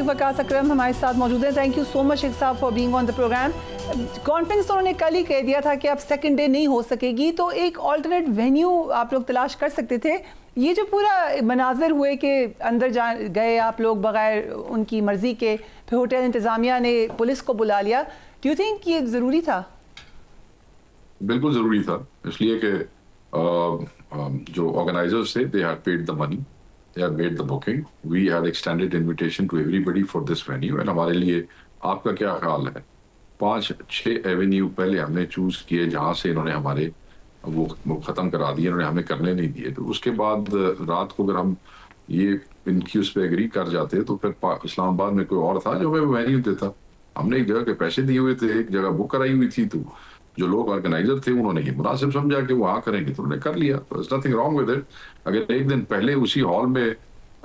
वकास अकरम हमारे साथ मौजूद हैं। Thank you so much Sheikh साहब for being on the programme. Conference तो उन्होंने कल ही कह दिया था कि अब सेकंड डे नहीं हो सकेगी, तो एक ऑल्टरनेट वेन्यू आप लोग तलाश कर सकते थे। ये जो पूरा मनाजर हुए कि अंदर जा गए आप लोग बगैर उनकी मर्जी के, फिर होटल इंतज़ामिया ने पुलिस को बुला लिया, डू यू थिंक ये ज़रूरी था? बिल्कुल ज़रूरी था, इसलिए कि जो ऑर्गेनाइजर्स थे they had paid the money, they had made the booking, we had extended invitation to everybody for this venue, and हमारे लिए आपका क्या ख्याल है 5-6 एवेन्यू पहले हमने चूज किए जहां से इन्होंने हमारे वो खत्म करा दिए, इन्होंने हमें करने नहीं दिए। तो उसके बाद रात को अगर हम ये इनकी उस पर एग्री कर जाते तो फिर इस्लामाबाद में कोई और था जो हमें वेन्यू देता। हमने एक जगह के पैसे दिए हुए थे, एक जगह बुक कराई हुई थी, तो जो लोग ऑर्गेनाइजर थे उन्होंने ये मुनासिब समझा कि वो हाँ करेंगे तो उन्होंने कर लिया। Nothing wrong with it. अगर एक दिन पहले उसी हॉल में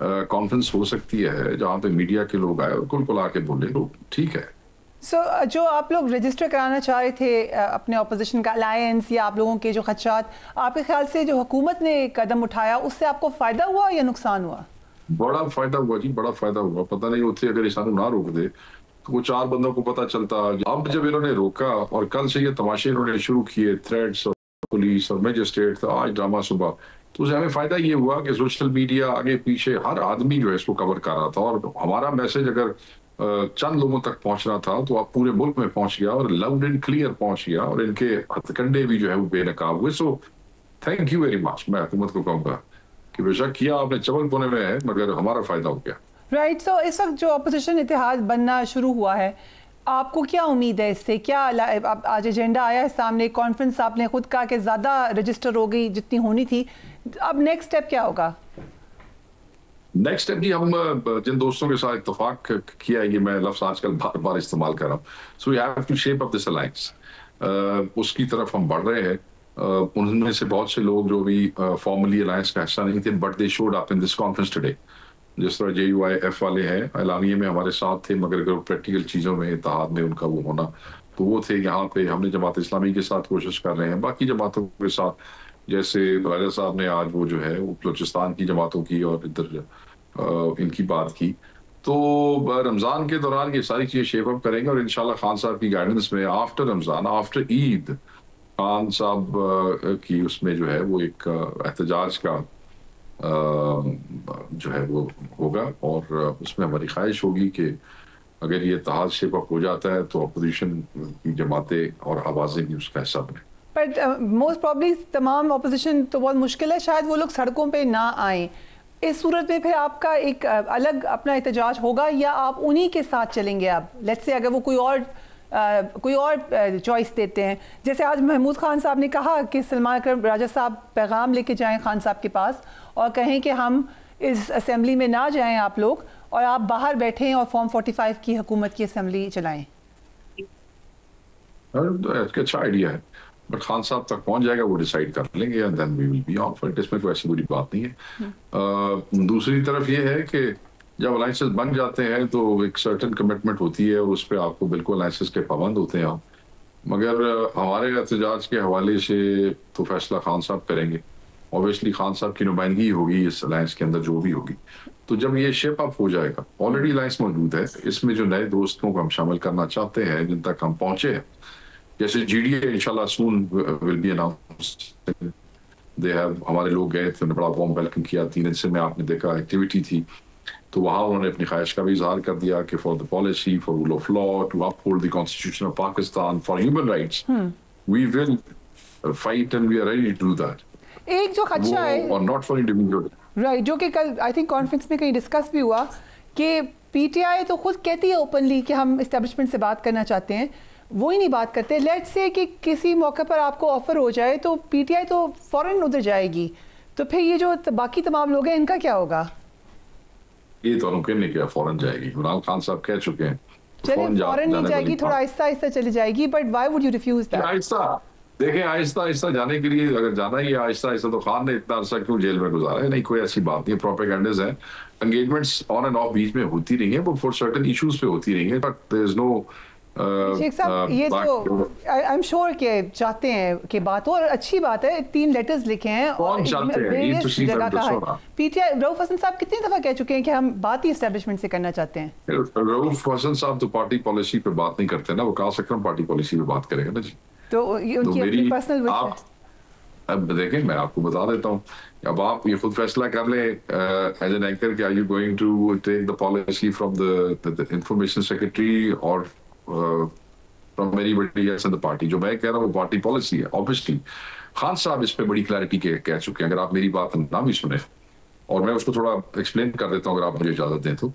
कॉन्फ्रेंस हो सकती है जहाँ पे मीडिया के लोग आए और कुल आके बोले तो ठीक है। जो आप लोग रजिस्टर कराना चाह रहे थे अपने अपोजिशन का अलायंस या आप लोगों के जो खदशात, आपके ख्याल से जो हुकूमत ने कदम उठाया उससे आपको फायदा हुआ या नुकसान हुआ? बड़ा फायदा हुआ जी, बड़ा फायदा हुआ। पता नहीं होते अगर इसानों ना रोक दे तो वो 4 बंदों को पता चलता। अब जब इन्होंने रोका और कल से ये तमाशे इन्होंने शुरू किए, थ्रेड्स और पुलिस और मजिस्ट्रेट, तो आज ड्रामा सुबह, तो उसे हमें फायदा ये हुआ कि सोशल मीडिया आगे पीछे हर आदमी जो है इसको कवर कर रहा था, और हमारा मैसेज अगर चंद लोगों तक पहुंचना था तो अब पूरे मुल्क में पहुंच गया और लाउड एंड क्लियर पहुंच गया, और इनके हथकंडे भी जो है वो बेनकाब हुए। So thank you very much. मैं हुकूमत को कहूँगा कि बेशक किया आपने, चमक बोने में है, मगर हमारा फायदा हो गया। राइट। सो इस वक्त जो अपोजिशन इत्तेहाद बनना शुरू हुआ है, आपको क्या उम्मीद है इससे? क्या आज एजेंडा आया है सामने, कॉन्फ्रेंस आपने खुद कहा कि ज़्यादा रजिस्टर हो गई जितनी होनी थी, अब नेक्स्ट स्टेप क्या होगा? नेक्स्ट स्टेप जी, हम जिन दोस्तों के साथ इत्तेफाक किया, ये मैं लफ्ज़ आजकल बार बार इस्तेमाल कर रहा हूँ, so we have to shape up this alliance, उसकी तरफ हम बढ़ रहे हैं। उनमें से बहुत से लोग जो भी फॉर्मली अलायंस का हिस्सा नहीं थे, but they showed up in this conference today. जिस तरह JUIF वाले हैं, एलानिये में हमारे साथ थे, मगर अगर प्रैक्टिकल चीज़ों में इत्तेहाद में उनका वो होना, तो वो थे यहाँ पे। हमने जमात इस्लामी के साथ कोशिश कर रहे हैं, बाकी जमातों के साथ, जैसे राजा साहब ने आज वो जो है वो बलूचिस्तान की जमातों की और इधर इनकी बात की। तो रमज़ान के दौरान ये सारी चीज़ें शेप अप करेंगे, और इंशाल्लाह खान साहब की गाइडेंस में आफ्टर रमज़ान, आफ्टर ईद, खान साहब की उसमें जो है वो एक एहतजाज का जो है वो होगा, और उसमें हमारी ख्वाहिश होगी कि अगर ये इत्तेहाद शेप अप हो जाता है तो अपोजिशन की जमातें और आवाज़ें भी उसका हिस्सा बने। बट मोस्ट प्रॉब्ली तमाम अपोजिशन तो बहुत मुश्किल है, शायद वो लोग सड़कों पे ना आए। इस सूरत में फिर आपका एक अलग अपना एहतजाज होगा या आप उन्हीं के साथ चलेंगे? आप लेट्स से अगर वो कोई और चॉइस देते हैं, जैसे आज महमूद खान साहब ने कहा कि सलमान अकरम राजा साहब पैगाम लेके जाएं खान साहब के पास और कहें कि हम इस असेंबली में ना जाएं आप लोग, और आप बाहर बैठें और फॉर्म 45 की हुकूमत की असेंबली चलाएं। अच्छा आइडिया है, बट खान साहब तक पहुंच जाएगा, वो डिसाइड कर लेंगे, and then we will be on for it. इसमें कोई ऐसी बुरी बात नहीं है। दूसरी तरफ ये है कि जब अलायंसेस बन जाते हैं तो एक सर्टेन कमिटमेंट होती है, और उस पर आपको बिल्कुल अलायंसेस के पाबंद होते हैं आप। मगर हमारे एहतजाज के हवाले से तो फैसला खान साहब करेंगे। ऑब्वियसली खान साहब की नुमाइंदगी होगी इस अलायंस के अंदर जो भी होगी। तो जब ये शेप अप हो जाएगा, ऑलरेडी अलायंस मौजूद है, इसमें जो नए दोस्तों को हम शामिल करना चाहते हैं, जिन तक हम पहुंचे हैं, जैसे GDA इंशाल्लाह soon will be announced. They have, हमारे लोग गए थे, बड़ा वार्म वेलकम किया। 3 दिन से में आपने देखा एक्टिविटी थी, तो वहां उन्होंने अपनी ख्वाहिश का भी इजहार कर दिया कि for the policy, for rule of law, to uphold the constitution of Pakistan, for human rights, we will fight and we are ready to do that. एक जो खदशा है, और नॉट फॉर इंडिविजुअल, राइट, जो कि कल आई थिंक कॉन्फ्रेंस में कहीं discuss भी हुआ कि PTI तो खुद कहती है ओपनली कि हम इस्टेब्लिशमेंट से बात करना चाहते हैं, वो ही नहीं बात करते। लेट्स से कि किसी मौके पर आपको ऑफर हो जाए तो PTI तो फौरन उधर जाएगी, तो फिर ये जो बाकी तमाम लोग हैं इनका क्या होगा? ये तो उनके नहीं क्या फौरन जाएगी, इमरान खान साहब कह चुके हैं। चलिए फौरन नहीं जाएगी, थोड़ा आहिस्ता आहिस्ता चली जाएगी, but why would you refuse that? आहिस्ता देखें, आहिस्ता आहिस्ता जाने के लिए अगर जाना ही है आहिस्ता आहिस्ता, तो खान ने इतना अरसा क्यों जेल में गुजारा है? नहीं, कोई ऐसी बात नहीं, प्रोपेगेंडास है, एंगेजमेंट्स ऑन एंड ऑफ बीच में होती रही है, वो फॉर सर्टेन इश्यूज पे होती रही है, but there is no Sheikh साहब ये तो आई एम श्योर के चाहते हैं कि बात हो, और अच्छी बात है, 3 लेटर्स लिखे हैं कौन चाहते हैं ये तो जगह का है। पीटीआई रऊफ हसन साहब कितनी दफा कह चुके हैं कि हम बात ही एस्टेब्लिशमेंट से करना चाहते हैं। रऊफ हसन साहब तो पार्टी पॉलिसी पे बात नहीं करते ना, वकास अकरम पार्टी पॉलिसी पे बात करेगा ना जी। तो ये उनकी अपनी पर्सनल विश है। अब देखें, मैं आपको बता देता हूँ, अब आप ये खुद फैसला कर लें एज एन एंकर कि are you going to take the policy from the information secretary और from anybody else in the party. जो मैं कह रहा हूँ वो पार्टी पॉलिसी है। ऑब्वियसली खान साहब इस पे बड़ी क्लैरिटी कह चुके हैं, अगर आप मेरी बात ना भी सुने और मैं उसको थोड़ा एक्सप्लेन कर देता हूँ अगर आप मुझे इजाजत दें तो।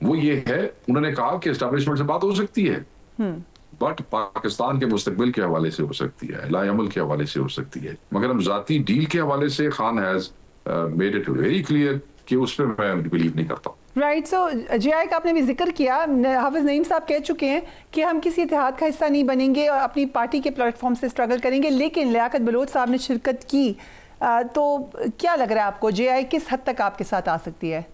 वो ये है, उन्होंने कहा कि एस्टैब्लिशमेंट से बात हो सकती है बट पाकिस्तान के मुस्तकबिल के हवाले से हो सकती है, लाए अमल के हवाले से हो सकती है, मगर हम जाती डील के हवाले से Khan has made it very clear कि उस पर मैं बिलीव नहीं करता। राइट, सो जीआई का आपने भी जिक्र किया, हाफिज नईम साहब कह चुके हैं कि हम किसी इत्तेहाद का हिस्सा नहीं बनेंगे और अपनी पार्टी के प्लेटफॉर्म से स्ट्रगल करेंगे, लेकिन लियाकत बलोच साहब ने शिरकत की, तो क्या लग रहा है आपको जीआई किस हद तक आपके साथ आ सकती है?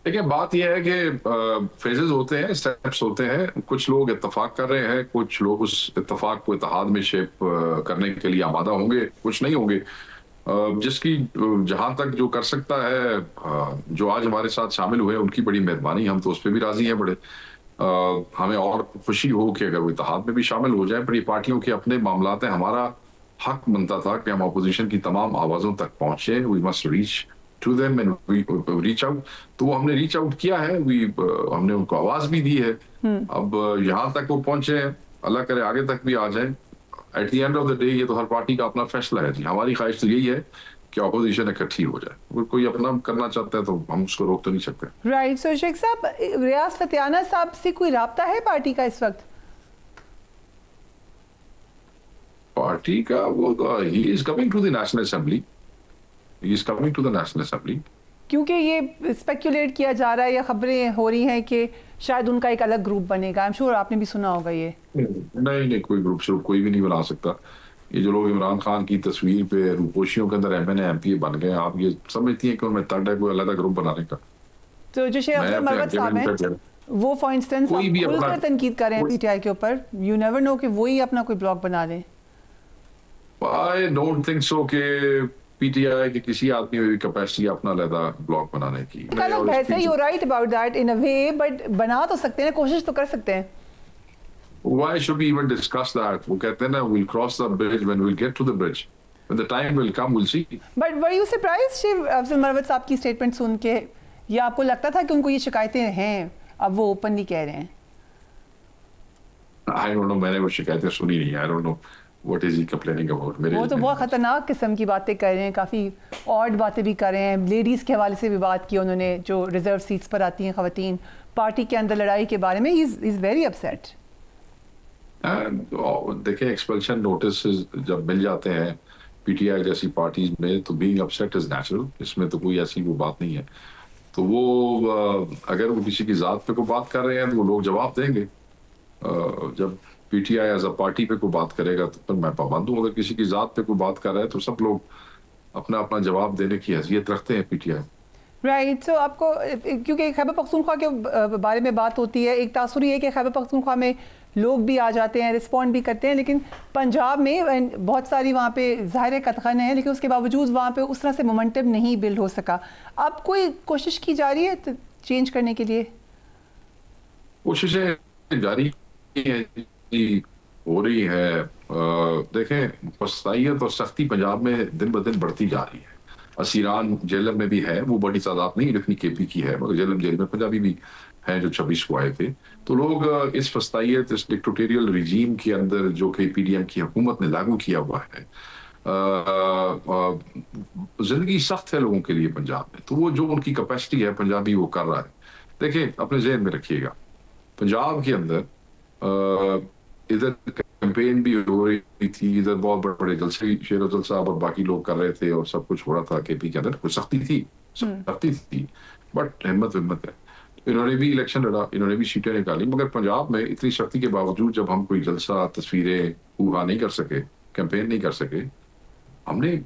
देखिए, बात यह है कि फेजेस होते हैं, स्टेप्स होते हैं, कुछ लोग इत्तेफाक कर रहे हैं, कुछ लोग उस इत्तेफाक को इत्तेहाद में शेप करने के लिए आमादा होंगे, कुछ नहीं होंगे। जिसकी जहां तक जो कर सकता है, जो आज हमारे साथ शामिल हुए उनकी बड़ी मेहरबानी, हम तो उस पर भी राजी हैं बड़े। हमें और खुशी हो कि अगर वो इत्तेहाद में भी शामिल हो जाए, पर ये पार्टियों के अपने मामलात हैं। हमारा हक बनता था कि हम अपोजिशन की तमाम आवाजों तक पहुंचे, we must reach to them and we reach out. तो वो हमने रीच आउट किया है, हमने उनको आवाज भी दी है। अब यहाँ तक वो पहुंचे, अल्लाह करे आगे तक भी आ जाए। At the end of the day ये तो हर पार्टी का अपना फैसला है जी। हमारी ख्वाहिश तो यही है कि अपोजिशन इकट्ठी हो जाए, अगर कोई अपना करना चाहता है तो हम उसको रोक तो नहीं सकते। राइट, सो शेख साहब, रियाज फतियाना साहब से कोई राब्ता है पार्टी का इस वक्त? पार्टी का वो he is coming to the national assembly, he is coming to the national assembly. क्योंकि ये स्पेक्युलेट किया जा रहा है या खबरें हो रही हैं कि शायद उनका एक अलग ग्रुप बनेगा। आई एम श्योर आपने भी सुना होगा ये। नहीं, कोई ग्रुप श्रुप कोई भी नहीं बना सकता। ये जो लोग इमरान खान की तस्वीर पे रूपोशियों के अंदर एमएनए एमपी बन गए, आप ये समझती हैं कि उनमें तंग है कोई अलग ग्रुप बनाने का? तो जो शेख अफजल मरवत साहब हैं, वो फॉर इंस्टेंस खुलकर तनकीद कर रहे हैं पीटीआई के ऊपर। यू नेवर नो कि वो ही अपना कोई ब्लॉक बना लें। आई डोंट थिंक सो कि पीटीआई की किसी आदमी में भी कैपेसिटी अपना अलग ब्लॉक बनाने की। वैसे you right about that in a way, but बना तो सकते हैं, कोशिश तो कर सकते हैं। Why should we even discuss that? वो कहते हैं ना, we'll cross the bridge when we'll get to the bridge. When the time will come, we'll see. But were you surprised Sheikh Afzal Marwat साहब की स्टेटमेंट सुन के, या आपको लगता था कि उनको ये शिकायतें हैं, अब वो ओपनली कह रहे हैं? I don't know, मैंने वो शिकायतें सुनी नहीं। I don't know what is he complaining about. वो तो बहुत खतरनाक किस्म की बातें कर रहे हैं, काफी ऑड बातें भी कर रहे हैं। लेडीज के हवाले से भी बात की उन्होंने, जो रिजर्व सीट्स पर आती हैं खवातीन, पार्टी के अंदर लड़ाई के बारे में। He is very upset. देखिए, एक्सपल्शन नोटिस जब मिल जाते हैं पीटीआई जैसी पार्टीज में, तो बीइंग अपसेट इज नेचुरल, इसमें तो कोई ऐसी वो बात नहीं है। तो वो अगर वो किसी की जात पे कोई बात कर रहे हैं तो वो लोग जवाब देंगे। जब पीटीआई एज अ पार्टी पे कोई बात करेगा तो फिर मैं पाबंद हूँ। अगर किसी की जात पे कोई बात कर रहा है तो सब लोग अपना अपना जवाब देने की हैसियत रखते हैं पीटीआई। राइट, सो आपको, क्योंकि खैबर पख्तूनख्वा के बारे में बात होती है, एक तासुर ये है कि खैबर पख्तूनख्वा में लोग भी आ जाते हैं, रिस्पॉन्ड भी करते हैं, लेकिन पंजाब में बहुत सारी वहाँ पे ज़ाहिर कतखन है, लेकिन उसके बावजूद वहाँ पे उस तरह से मोमेंटम नहीं बिल्ड हो सका। अब कोई कोशिश की जा रही है चेंज करने के लिए? कोशिशें जारी हो रही है। देखें, फसाइयत और सख्ती पंजाब में दिन ब दिन बढ़ती जा रही है। असीरान जेलम में भी है, वो बड़ी तादाद नहीं जितनी केपी की है, मगर जेलम जेल में पंजाबी भी हैं जो 26 को आए थे। तो लोग इस फस्तायत, इस डिक्टेटोरियल रिजीम के अंदर जो कि पीडीएम की हुकूमत ने लागू किया हुआ है, जिंदगी सख्त है लोगों के लिए पंजाब में। तो वो जो उनकी कैपेसिटी है पंजाबी वो कर रहा है। देखिए, अपने जहन में रखिएगा, पंजाब के अंदर इधर कैंपेन भी हो रही थी, इधर बहुत बड़े बड़े जलसे शेर अफजल साहब और बाकी लोग कर रहे थे और सब कुछ हो रहा था केपी के अंदर। कुछ सख्ती थी बट हिम्मत है। इन्होंने भी इलेक्शन लड़ा, इन्होंने भी सीटें निकाली, मगर पंजाब में इतनी शक्ति के बावजूद जब हम कोई जलसा, तस्वीरें हुआ नहीं कर सके, कैंपेन नहीं कर सके, हमने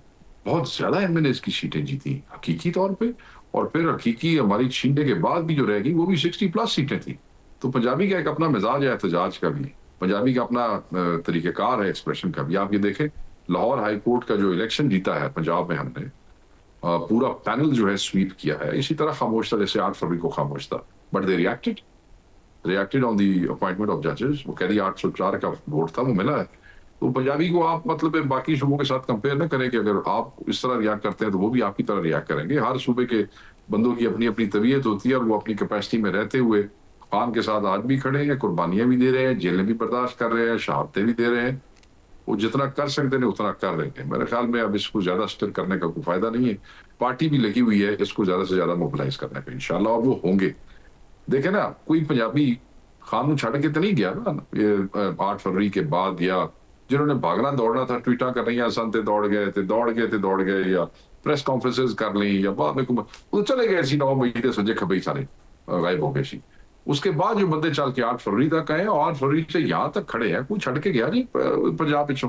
बहुत ज्यादा एमएनए की सीटें जीती हकीकी तौर पे। और फिर हकीकी हमारी छीनने के बाद भी जो रहेगी वो भी 60+ सीटें थी। तो पंजाबी का एक अपना मिजाज है एहतजाज का भी, पंजाबी का अपना तरीक़ेकार है एक्सप्रेशन का भी। आप ये देखें, लाहौर हाई कोर्ट का जो इलेक्शन जीता है पंजाब में हमने, पूरा पैनल जो है स्वीप किया है, इसी तरह खामोश था जैसे 8 फरवरी को खामोश था, but they reacted on the appointment of जजेस। वो कह दी 804 का वोट था, वो मिला है। तो पंजाबी को आप मतलब बाकी सूबों के साथ कंपेयर ना करें कि अगर आप इस तरह रिएक्ट करते हैं तो वो भी आपकी तरह रिएक्ट करेंगे। हर सूबे के बंदों की अपनी अपनी तबीयत होती है और वो अपनी कैपेसिटी में रहते हुए खान के साथ आज भी खड़े हैं, कुर्बानियां भी दे रहे हैं, जेलें भी बर्दाश्त कर रहे हैं, शहादतें भी दे रहे हैं। वो जितना कर सकते हैं उतना कर रहे हैं। मेरे ख्याल में अब इसको ज्यादा स्टिर करने का कोई फायदा नहीं है। पार्टी भी लगी हुई है इसको ज्यादा से ज्यादा मोबिलाइज करने पे इंशाल्लाह, और वो होंगे। देखे ना, कोई पंजाबी खान छड़ के तो नहीं गया ना ये 8 फरवरी के बाद, या जिन्होंने भागना दौड़ना था ट्वीटा कर रही सन ते दौड़ गए या प्रेस कॉन्फ्रेंसेस कर ली या बाद में तो चले गए सी 9 मई के सजे खबे सारे गायब हो गए सी। उसके बाद जो बंदे चल के 8 फरवरी तक आए, 8 फरवरी से यहाँ तक खड़े हैं, कोई छड़ के गया नहीं पंजाब पिछों।